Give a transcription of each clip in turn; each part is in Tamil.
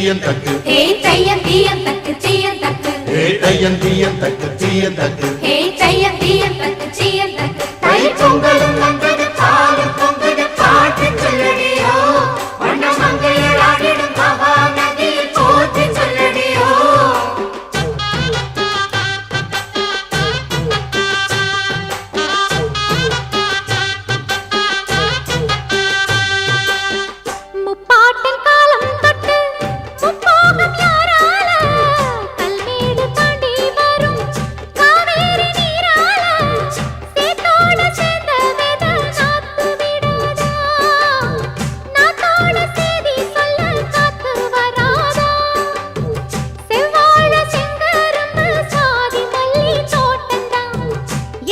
தீயன் தக்கு ஹே தையன் தீயன் தக்கு சீயன் தக்கு ஹே தையன் தீயன் தக்கு சீயன் தக்கு ஹே தையன் தீயன் தக்கு சீயன் தக்கு தை பொங்கலும் வந்தது பாலும் பொங்குது பாட்டு சொல்லடியோ வண்ண மங்கையர் ஆடிடும் மகாநதியில் போற்றி சொல்லடியோ முப்பாட்டின் காலம் தொட்டு முப்போகம் யாரால கல்மேடு தாண்டி வரும் காவேரி நீரால சேத்தோட சேர்ந்த வேத நாத்து விடாதா நாத்தோட சேதி சொல்ல காத்து வராதா செவ்வாழ செங்கரும்பு சாதி மல்லி தோட்டந்தான்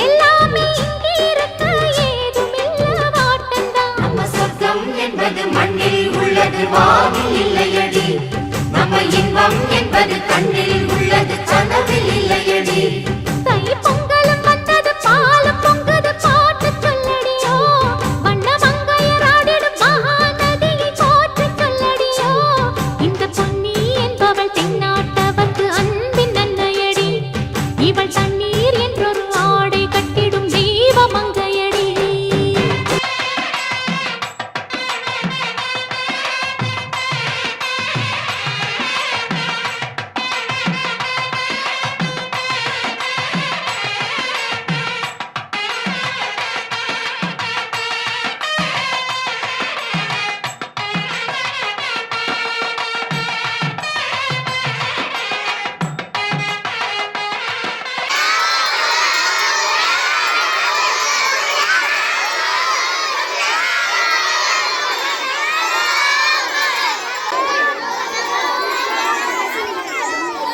எல்லாமே இங்கிருக்க ஏதுமில்ல வாட்டந்தான் நம்ம சொர்க்கம் என்பது மண்ணில் உள்ளது வானில் இல்லையடி நம்ம இன்பம் என்பது கண்ணில் உள்ளது கனவில் இல்லையடி தை பொங்கலும் வந்தது பாலும் பொங்குது பாட்டு சொல்லடியோ வண்ண மங்கையர் ஆடிடும் மகாநதியை போற்றி சொல்லடியோ இந்த பொன்னி என்பவள் தென்னாட்டவர்க்கு அன்பின் நன்மையடி இவள் தண்ணீர் என்றொரு ஆடை கட்டிடும் தெய்வ மங்கையடி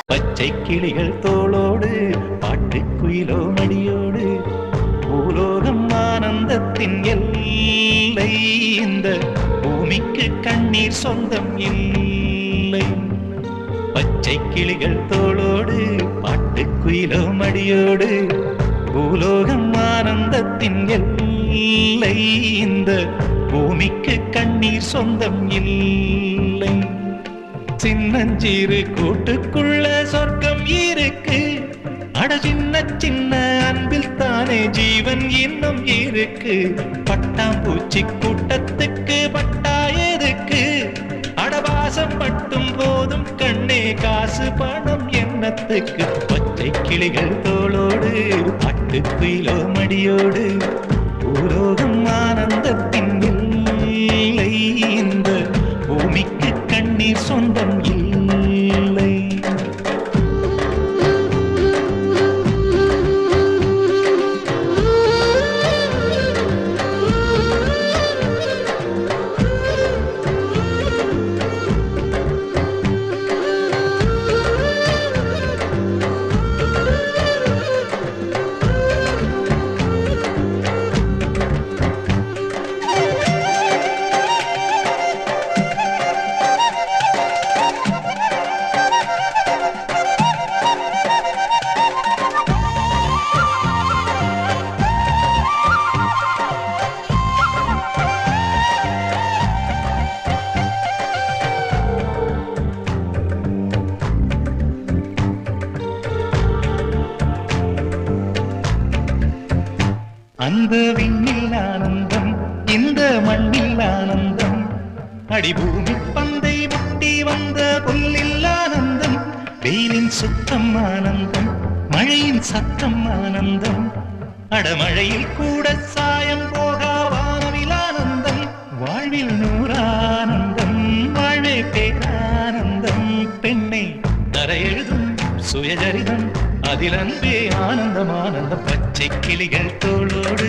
பச்சை கிளிகள் தோளோடு பாட்டுக்குயிலோ மடியோடு பூலோகம் ஆனந்தத்தின் எல்லை இந்த பூமிக்கு கண்ணீர் சொந்தம் இல்லை பச்சை கிளிகள் தோளோடு பாட்டுக்குயிலோ மடியோடு பூலோகம் ஆனந்தத்தின் எல்லை இந்த பூமிக்கு கண்ணீர் சொந்தம் இல்லை சின்னஞ்சீரு கூட்டுக்குள்ள சொர்க்கம் இருக்கு அட சின்ன சின்ன அன்பில் தானே ஜீவன் இன்னும் இருக்கு பட்டாம்பூச்சி கூட்டத்துக்கு பட்டா எதுக்கு அடவாசம் மட்டும் போதும் கண்ணே காசு பணம் என்னத்துக்கு பச்சை கிளிகள் தோளோடு பட்டுக்குயிலோ மடியோடு பூலோகம் ஆனந்தத்தின் இல்லை இந்த பூமிக்கு கண்ணீர் சொந்தம் இல்லை அந்த விண்ணில் ஆனந்தம் இந்த மண்ணில் ஆனந்தம் அடிபூமி பந்தை முட்டி வந்த புல்லில் ஆனந்தம் வெயிலின் சுத்தம் ஆனந்தம் மழையின் சத்தம் ஆனந்தம் அடமழையில் கூட சாயம் போகா வானவில் ஆனந்தம் வாழ்வில் நூறானந்தம் வாழ்வே பேரானந்தம் பெண்ணை தரையெழுதும் சுயஜரிதம் அதில் அன்பே ஆனந்தம் ஆனந்தம் பச்சை கிளிகள் தோளோடு